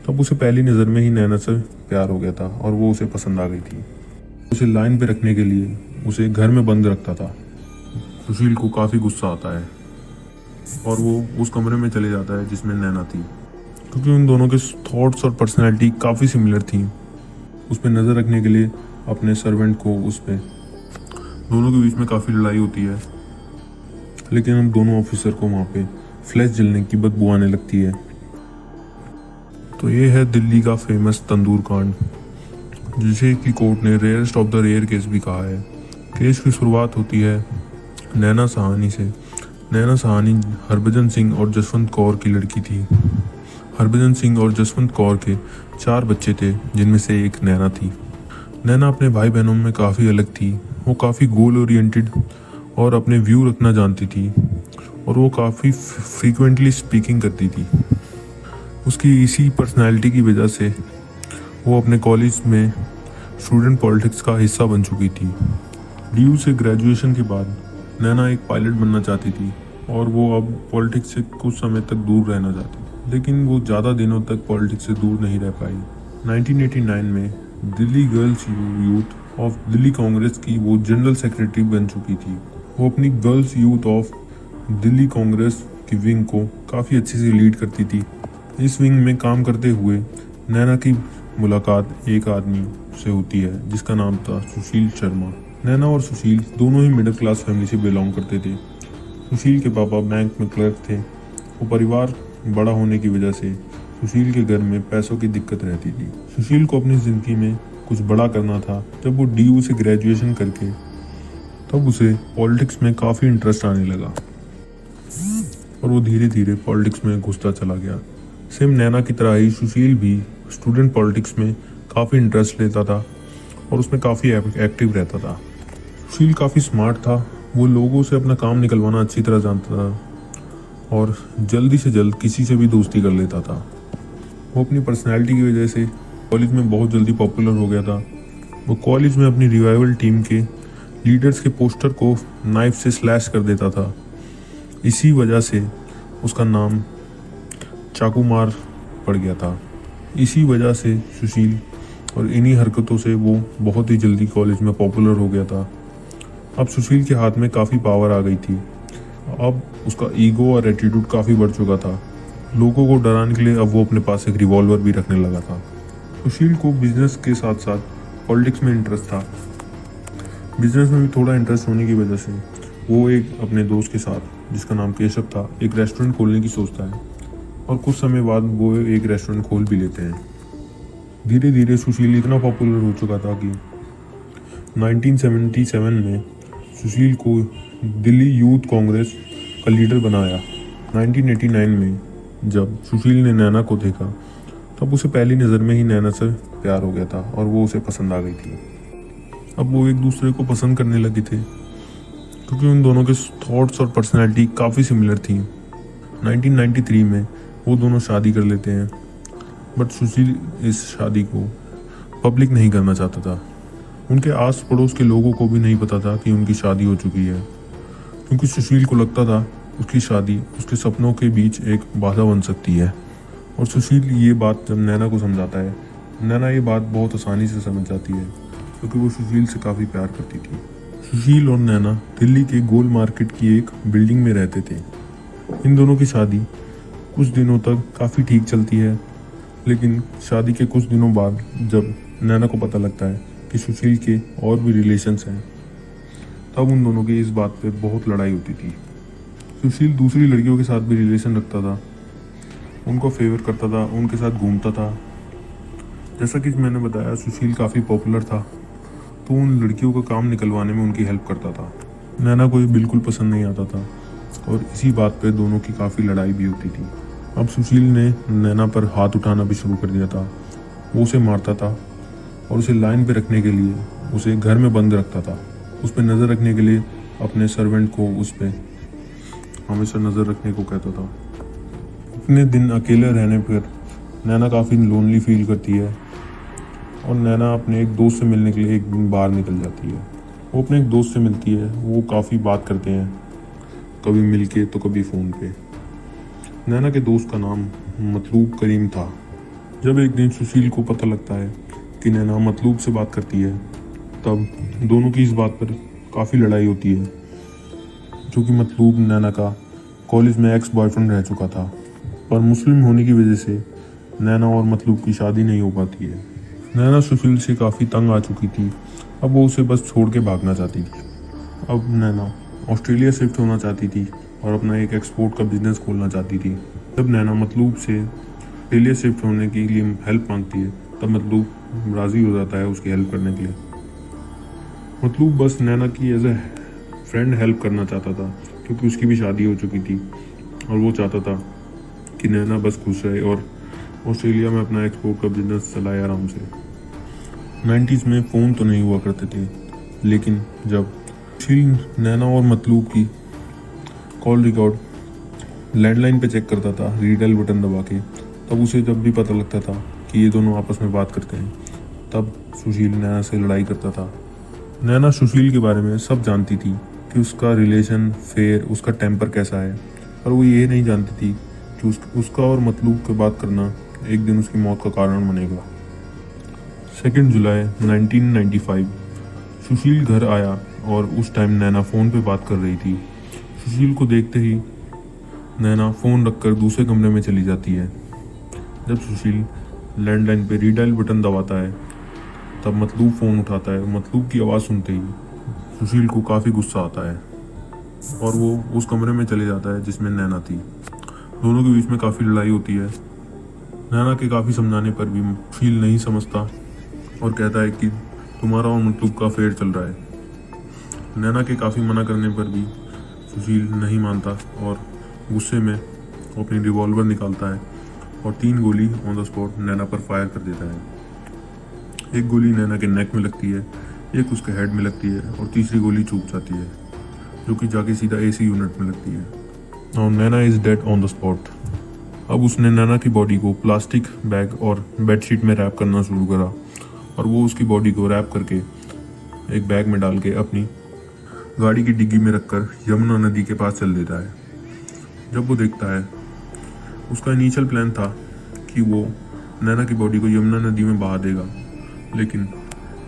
तब उसे पहली नज़र में ही नैना से प्यार हो गया था और वो उसे पसंद आ गई थी। उसे लाइन पे रखने के लिए उसे घर में बंद रखता था। सुशील को काफ़ी गुस्सा आता है और वो उस कमरे में चले जाता है जिसमें नैना थी, क्योंकि उन दोनों के थॉट्स और पर्सनैलिटी काफ़ी सिमिलर थी। उस पर नज़र रखने के लिए अपने सर्वेंट को उस पर दोनों के बीच में काफ़ी लड़ाई होती है, लेकिन हम दोनों ऑफिसर को वहाँ पे फ्लैश जलने की बदबू आने लगती है। तो ये है दिल्ली का फेमस तंदूर कांड, जिसे कि कोर्ट ने rarest of the rare case भी कहा है। केस की शुरुआत होती है नैना सहानी से। नैना सहानी हरभजन सिंह और जसवंत कौर की लड़की थी। हरभजन सिंह और जसवंत कौर के 4 बच्चे थे, जिनमें से एक नैना थी। नैना अपने भाई बहनों में काफ़ी अलग थी। वो काफ़ी गोल ओरिएंटेड और अपने व्यू रखना जानती थी, और वो काफ़ी फ्रीक्वेंटली स्पीकिंग करती थी। उसकी इसी पर्सनालिटी की वजह से वो अपने कॉलेज में स्टूडेंट पॉलिटिक्स का हिस्सा बन चुकी थी। डीयू से ग्रेजुएशन के बाद नैना एक पायलट बनना चाहती थी, और वो अब पॉलिटिक्स से कुछ समय तक दूर रहना चाहती, लेकिन वो ज़्यादा दिनों तक पॉलिटिक्स से दूर नहीं रह पाई। 1989 में Delhi girls youth of Delhi Congress की वो जनरल सेक्रेटरी बन चुकी थी। वो अपनी girls youth of Delhi Congress की विंग को काफ़ी अच्छे से लीड करती थी। इस विंग में काम करते हुए नैना की मुलाकात एक आदमी से होती है जिसका नाम था सुशील शर्मा। नैना और सुशील दोनों ही मिडिल क्लास फैमिली से बिलोंग करते थे। सुशील के पापा बैंक में क्लर्क थे। वो परिवार बड़ा होने की वजह से सुशील के घर में पैसों की दिक्कत रहती थी। सुशील को अपनी ज़िंदगी में कुछ बड़ा करना था। जब वो डीयू से ग्रेजुएशन करके तब उसे पॉलिटिक्स में काफ़ी इंटरेस्ट आने लगा, और वो धीरे धीरे पॉलिटिक्स में घुसता चला गया। सेम नैना की तरह ही सुशील भी स्टूडेंट पॉलिटिक्स में काफ़ी इंटरेस्ट लेता था और उसमें काफ़ी एक्टिव रहता था। सुशील काफ़ी स्मार्ट था। वो लोगों से अपना काम निकलवाना अच्छी तरह जानता था और जल्दी से जल्द किसी से भी दोस्ती कर लेता था। वो अपनी पर्सनैलिटी की वजह से कॉलेज में बहुत जल्दी पॉपुलर हो गया था। वो कॉलेज में अपनी रिवाइवल टीम के लीडर्स के पोस्टर को नाइफ से स्लैश कर देता था। इसी वजह से उसका नाम चाकूमार पड़ गया था। इसी वजह से सुशील और इन्हीं हरकतों से वो बहुत ही जल्दी कॉलेज में पॉपुलर हो गया था। अब सुशील के हाथ में काफ़ी पावर आ गई थी। अब उसका ईगो और एटीट्यूड काफ़ी बढ़ चुका था। लोगों को डराने के लिए अब वो अपने पास एक रिवॉल्वर भी रखने लगा था। सुशील को बिजनेस के साथ साथ पॉलिटिक्स में इंटरेस्ट था। बिजनेस में भी थोड़ा इंटरेस्ट होने की वजह से वो एक अपने दोस्त के साथ, जिसका नाम केशव था, एक रेस्टोरेंट खोलने की सोचता है, और कुछ समय बाद वो एक रेस्टोरेंट खोल भी लेते हैं। धीरे धीरे सुशील इतना पॉपुलर हो चुका था कि 1977 में सुशील को दिल्ली यूथ कांग्रेस का लीडर बनाया। 1989 में जब सुशील ने नैना को देखा तब उसे पहली नज़र में ही नैना से प्यार हो गया था और वो उसे पसंद आ गई थी। अब वो एक दूसरे को पसंद करने लगे थे, क्योंकि उन दोनों के थॉट्स और पर्सनैलिटी काफ़ी सिमिलर थी। 1993 में वो दोनों शादी कर लेते हैं, बट सुशील इस शादी को पब्लिक नहीं करना चाहता था। उनके आस पड़ोस के लोगों को भी नहीं पता था कि उनकी शादी हो चुकी है, क्योंकि सुशील को लगता था उसकी शादी उसके सपनों के बीच एक बाधा बन सकती है। और सुशील ये बात जब नैना को समझाता है, नैना ये बात बहुत आसानी से समझ जाती है, क्योंकि वो सुशील से काफ़ी प्यार करती थी। सुशील और नैना दिल्ली के गोल मार्केट की एक बिल्डिंग में रहते थे। इन दोनों की शादी कुछ दिनों तक काफ़ी ठीक चलती है, लेकिन शादी के कुछ दिनों बाद जब नैना को पता लगता है कि सुशील के और भी रिलेशंस हैं, तब उन दोनों की इस बात पे बहुत लड़ाई होती थी। सुशील दूसरी लड़कियों के साथ भी रिलेशन रखता था, उनको फेवर करता था, उनके साथ घूमता था। जैसा कि मैंने बताया, सुशील काफ़ी पॉपुलर था, तो उन लड़कियों का काम निकलवाने में उनकी हेल्प करता था। नैना को ये बिल्कुल पसंद नहीं आता था, और इसी बात पे दोनों की काफ़ी लड़ाई भी होती थी। अब सुशील ने नैना पर हाथ उठाना भी शुरू कर दिया था। वो उसे मारता था और उसे लाइन पे रखने के लिए उसे घर में बंद रखता था। उस पर नज़र रखने के लिए अपने सर्वेंट को उस पर हमेशा नज़र रखने को कहता था। इतने दिन अकेले रहने पर नैना काफ़ी लोनली फील करती है, और नैना अपने एक दोस्त से मिलने के लिए एक दिन बाहर निकल जाती है। वो अपने एक दोस्त से मिलती है, वो काफ़ी बात करते हैं, कभी मिलके तो कभी फ़ोन पे। नैना के दोस्त का नाम मतलूब करीम था। जब एक दिन सुशील को पता लगता है कि नैना मतलूब से बात करती है, तब दोनों की इस बात पर काफ़ी लड़ाई होती है, जो कि मतलूब नैना का कॉलेज में एक्स बॉयफ्रेंड रह चुका था। पर मुस्लिम होने की वजह से नैना और मतलूब की शादी नहीं हो पाती है। नैना सुशील से काफ़ी तंग आ चुकी थी, अब वो उसे बस छोड़ के भागना चाहती थी। अब नैना ऑस्ट्रेलिया शिफ्ट होना चाहती थी और अपना एक एक्सपोर्ट का बिजनेस खोलना चाहती थी। जब नैना मतलूब से ऑस्ट्रेलिया शिफ्ट होने के लिए हेल्प मांगती है, तब मतलूब राज़ी हो जाता है उसकी हेल्प करने के लिए। मतलूब बस नैना की एज ए फ्रेंड हेल्प करना चाहता था, क्योंकि उसकी भी शादी हो चुकी थी और वो चाहता था कि नैना बस खुश रहे और ऑस्ट्रेलिया में अपना एक्सपोर्ट का बिजनेस चलाए आराम से। 90s में फ़ोन तो नहीं हुआ करते थे, लेकिन जब सुशील नैना और मतलूब की कॉल रिकॉर्ड लैंडलाइन पे चेक करता था रीडायल बटन दबा के, तब उसे जब भी पता लगता था कि ये दोनों आपस में बात करते हैं, तब सुशील नैना से लड़ाई करता था। नैना सुशील के बारे में सब जानती थी कि उसका रिलेशन फेयर, उसका टेम्पर कैसा है, पर वो ये नहीं जानती थी कि उसका और मतलूब के बात करना एक दिन उसकी मौत का कारण बनेगा। 2 जुलाई 1995 सुशील घर आया और उस टाइम नैना फ़ोन पे बात कर रही थी। सुशील को देखते ही नैना फ़ोन रखकर दूसरे कमरे में चली जाती है। जब सुशील लैंडलाइन पे रीडायल बटन दबाता है, तब मतलूब फ़ोन उठाता है। मतलूब की आवाज़ सुनते ही सुशील को काफ़ी गुस्सा आता है और वो उस कमरे में चले जाता है जिसमें नैना थी। दोनों के बीच में काफ़ी लड़ाई होती है। नैना के काफ़ी समझाने पर भी सुशील नहीं समझता और कहता है कि तुम्हारा और मतलूब का अफेयर चल रहा है। नैना के काफ़ी मना करने पर भी सुशील नहीं मानता और गुस्से में अपनी रिवॉल्वर निकालता है और 3 गोली ऑन द स्पॉट नैना पर फायर कर देता है। एक गोली नैना के नेक में लगती है, एक उसके हेड में लगती है और तीसरी गोली चूक जाती है, जो कि जाके सीधा AC यूनिट में लगती है और Naina is dead on the spot. अब उसने नैना की बॉडी को प्लास्टिक बैग और बेडशीट में रैप करना शुरू करा और वो उसकी बॉडी को रैप करके एक बैग में डाल के अपनी गाड़ी की डिग्गी में रखकर यमुना नदी के पास चल देता है। जब वो देखता है, उसका इनिशियल प्लान था कि वो नैना की बॉडी को यमुना नदी में बहा देगा, लेकिन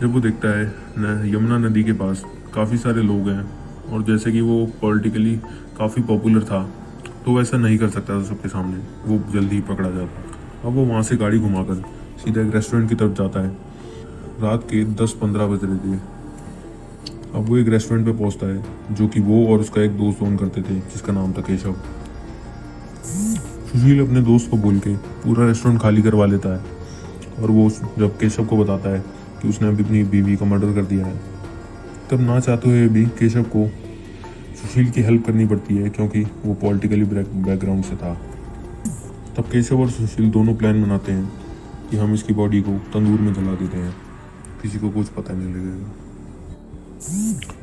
जब वो देखता है यमुना नदी के पास काफ़ी सारे लोग हैं और जैसे कि वो पॉलिटिकली काफ़ी पॉपुलर था, तो वैसा नहीं कर सकता था सबके सामने, वो जल्दी ही पकड़ा जाता। अब वो वहाँ से गाड़ी घुमाकर सीधा एक रेस्टोरेंट की तरफ जाता है। रात के 10-15 बज रहे थे। अब वो एक रेस्टोरेंट पे पहुंचता है, जो कि वो और उसका एक दोस्त ओन करते थे, जिसका नाम था केशव। सुशील अपने दोस्त को बोल के पूरा रेस्टोरेंट खाली करवा लेता है और वो जब केशव को बताता है कि उसने अभी अपनी बीवी का मर्डर कर दिया है, तब ना चाहते हुए भी केशव को सुशील की हेल्प करनी पड़ती है, क्योंकि वो पॉलिटिकली बैकग्राउंड से था। तब केशव और सुशील दोनों प्लान बनाते हैं कि हम इसकी बॉडी को तंदूर में जला देते हैं, किसी को कुछ पता नहीं लगेगा।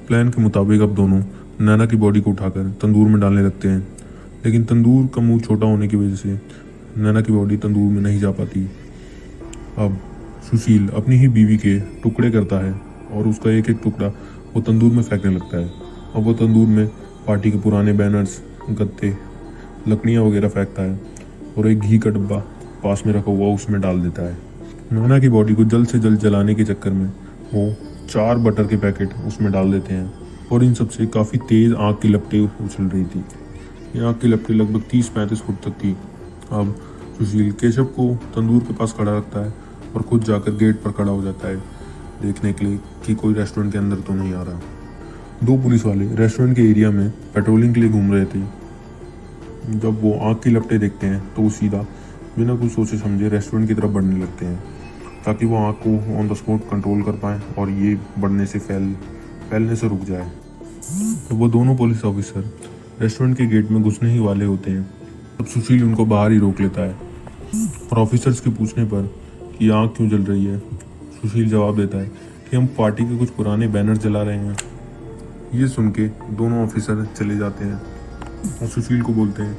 प्लान के मुताबिक अब दोनों नैना की बॉडी को उठाकर तंदूर में डालने लगते हैं, लेकिन तंदूर का मुंह छोटा होने की वजह से नैना की बॉडी तंदूर में नहीं जा पाती। अब सुशील अपनी ही बीवी के टुकड़े करता है और उसका एक एक टुकड़ा वो तंदूर में फेंकने लगता है। अब वो तंदूर में पार्टी के पुराने बैनर्स, गत्ते, लकड़ियाँ वगैरह फेंकता है और एक घी का डब्बा पास में रखा हुआ उसमें डाल देता है। नैना की बॉडी को जल्द से जल्द जलाने के चक्कर में वो 4 बटर के पैकेट उसमें डाल देते हैं और इन सब से काफ़ी तेज़ आग की लपटें उछल रही थी। ये आग की लपटें लगभग 30-35 फुट तक थी। अब सुशील केशव को तंदूर के पास खड़ा रखता है और खुद जाकर गेट पर खड़ा हो जाता है, देखने के लिए कि कोई रेस्टोरेंट के अंदर तो नहीं आ रहा। 2 पुलिस वाले रेस्टोरेंट के एरिया में पेट्रोलिंग के लिए घूम रहे थे। जब वो आग की लपटें देखते हैं तो वो सीधा बिना कुछ सोचे समझे रेस्टोरेंट की तरफ बढ़ने लगते हैं, ताकि वो आग को ऑन द स्पॉट कंट्रोल कर पाएँ और ये बढ़ने से फैलने से रुक जाए। तो वो दोनों पुलिस ऑफिसर रेस्टोरेंट के गेट में घुसने ही वाले होते हैं, तब सुशील उनको बाहर ही रोक लेता है और ऑफिसर्स के पूछने पर कि आग क्यों जल रही है, सुशील जवाब देता है कि हम पार्टी के कुछ पुराने बैनर जला रहे हैं। ये सुन के दोनों ऑफिसर चले जाते हैं और सुशील को बोलते हैं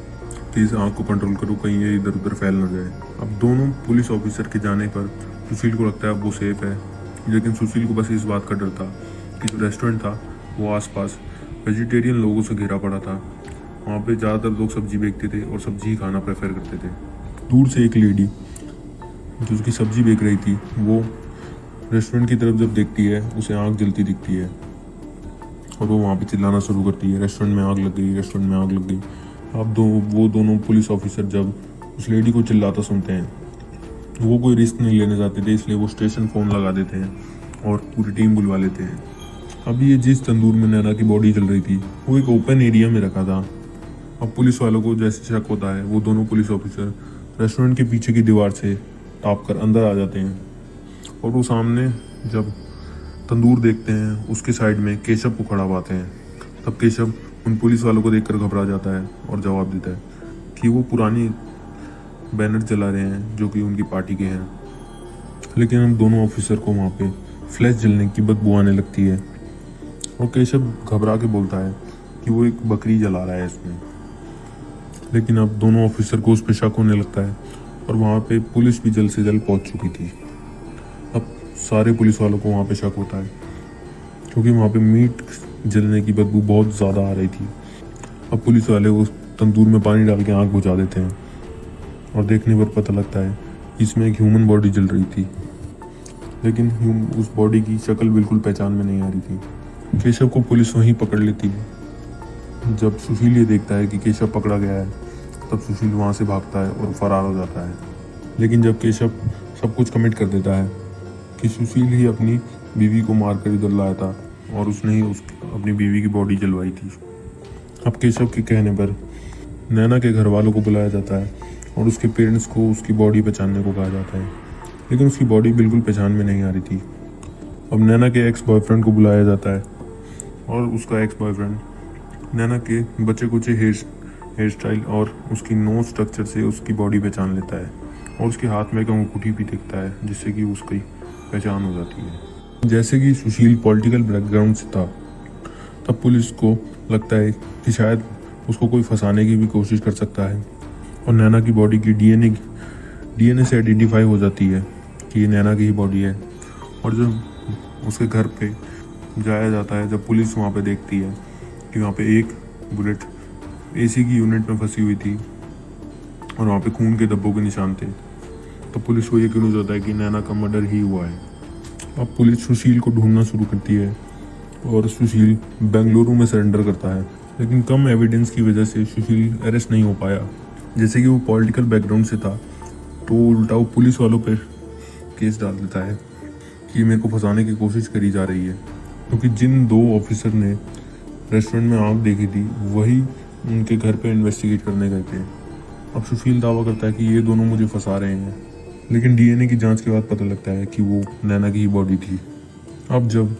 कि इस आग को कंट्रोल करो, कहीं ये इधर उधर फैल ना जाए। अब दोनों पुलिस ऑफिसर के जाने पर सुशील को लगता है अब वो सेफ है, लेकिन सुशील को बस इस बात का डर था कि जो रेस्टोरेंट था वो आसपास वेजिटेरियन लोगों से घिरा पड़ा था। वहाँ पे ज़्यादातर लोग सब्जी बेचते थे और सब्जी ही खाना प्रेफर करते थे। दूर से एक लेडी जो उसकी सब्जी बेच रही थी, वो रेस्टोरेंट की तरफ जब देखती है उसे आग जलती दिखती है और वो वहाँ पे चिल्लाना शुरू करती है, रेस्टोरेंट में आग लग गई, रेस्टोरेंट में आग लग गई। अब वो दोनों पुलिस ऑफिसर जब उस लेडी को चिल्लाता सुनते हैं, वो कोई रिस्क नहीं लेने जाते थे, इसलिए वो स्टेशन फ़ोन लगा देते हैं और पूरी टीम बुलवा लेते हैं। अभी ये जिस तंदूर में नैना की बॉडी जल रही थी वो एक ओपन एरिया में रखा था। अब पुलिस वालों को जैसे शक होता है, वो दोनों पुलिस ऑफिसर रेस्टोरेंट के पीछे की दीवार से टाप कर अंदर आ जाते हैं और वो सामने जब तंदूर देखते हैं उसके साइड में केशव को खड़ा पाते हैं। तब केशव उन पुलिस वालों को देखकर घबरा जाता है और जवाब देता है कि वो पुरानी बैनर जला रहे हैं जो कि उनकी पार्टी के हैं। लेकिन हम दोनों ऑफिसर को वहाँ पे फ्लैश जलने की बदबू आने लगती है और केशव घबरा के बोलता है कि वो एक बकरी जला रहा है इसमें। लेकिन अब दोनों ऑफिसर को उस पर शक होने लगता है और वहाँ पे पुलिस भी जल्द से जल्द पहुँच चुकी थी। अब सारे पुलिस वालों को वहाँ पे शक होता है क्योंकि वहाँ पे मीट जलने की बदबू बहुत ज़्यादा आ रही थी। अब पुलिस वाले उस तंदूर में पानी डाल के आग बुझा देते हैं और देखने पर पता लगता है कि इसमें एक ह्यूमन बॉडी जल रही थी, लेकिन उस बॉडी की शक्ल बिल्कुल पहचान में नहीं आ रही थी। केशव को पुलिस वहीं पकड़ लेती है। जब सुशील ये देखता है कि केशव पकड़ा गया है, तब सुशील वहाँ से भागता है और फरार हो जाता है। लेकिन जब केशव सब कुछ कमिट कर देता है कि सुशील ही अपनी बीवी को मार कर इधर लाया था और उसने ही अपनी बीवी की बॉडी जलवाई थी। अब केशव के कहने पर नैना के घर वालों को बुलाया जाता है और उसके पेरेंट्स को उसकी बॉडी पहचानने को कहा जाता है, लेकिन उसकी बॉडी बिल्कुल पहचान में नहीं आ रही थी। अब नैना के एक्स बॉयफ्रेंड को बुलाया जाता है और उसका एक्स बॉयफ्रेंड नैना के बचे कुचे हेयर स्टाइल और उसकी नोज स्ट्रक्चर से उसकी बॉडी पहचान लेता है और उसके हाथ में एक अंगूठी भी दिखता है जिससे कि उसकी पहचान हो जाती है। जैसे कि सुशील पॉलिटिकल बैकग्राउंड से था, तब पुलिस को लगता है कि शायद उसको कोई फंसाने की भी कोशिश कर सकता है और नैना की बॉडी की डीएनए से आइडेंटिफाई हो जाती है कि ये नैना की ही बॉडी है। और जब उसके घर पे जाया जाता है, जब पुलिस वहाँ पे देखती है कि वहाँ पे एक बुलेट एसी की यूनिट में फंसी हुई थी और वहाँ पे खून के धब्बों के निशान थे, तो पुलिस को यकीन हो जाता है कि नैना का मर्डर ही हुआ है। अब पुलिस सुशील को ढूंढना शुरू करती है और सुशील बेंगलुरु में सरेंडर करता है, लेकिन कम एविडेंस की वजह से सुशील अरेस्ट नहीं हो पाया। जैसे कि वो पॉलिटिकल बैकग्राउंड से था, तो उल्टा वो पुलिस वालों पे केस डाल देता है कि मेरे को फंसाने की कोशिश करी जा रही है, क्योंकि जिन दो ऑफिसर ने रेस्टोरेंट में आग देखी थी वही उनके घर पे इन्वेस्टिगेट करने गए थे। अब सुशील दावा करता है कि ये दोनों मुझे फंसा रहे हैं, लेकिन डीएनए की जांच के बाद पता लगता है कि वो नैना की ही बॉडी थी। अब जब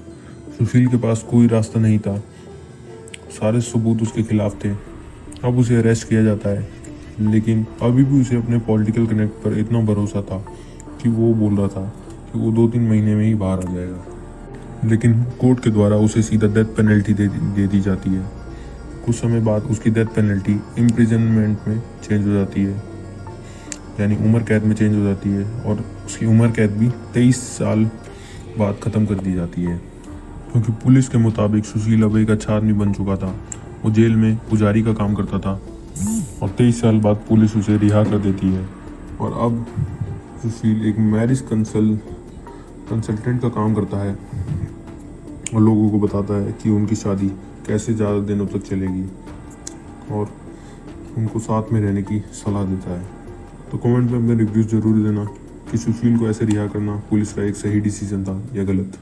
सुशील के पास कोई रास्ता नहीं था, सारे सबूत उसके खिलाफ थे, अब उसे अरेस्ट किया जाता है। लेकिन अभी भी उसे अपने पॉलिटिकल कनेक्ट पर इतना भरोसा था कि वो बोल रहा था कि वो 2-3 महीने में ही बाहर आ जाएगा। लेकिन कोर्ट के द्वारा उसे सीधा डेथ पेनल्टी दे दी जाती है। कुछ समय बाद उसकी डेथ पेनल्टी इम्प्रिजनमेंट में चेंज हो जाती है, यानी उम्र कैद में चेंज हो जाती है और उसकी उम्र कैद भी 23 साल बाद ख़त्म कर दी जाती है, क्योंकि पुलिस के मुताबिक सुशील अब एक अच्छा आदमी बन चुका था। वो जेल में पुजारी का काम करता था और 23 साल बाद पुलिस उसे रिहा कर देती है और अब सुशील एक मैरिज कंसल्टेंट का काम करता है और लोगों को बताता है कि उनकी शादी कैसे ज़्यादा दिनों तक चलेगी और उनको साथ में रहने की सलाह देता है। तो कमेंट में अपने रिव्यूज़ ज़रूर देना कि सुशील को ऐसे रिहा करना पुलिस का एक सही डिसीजन था या गलत।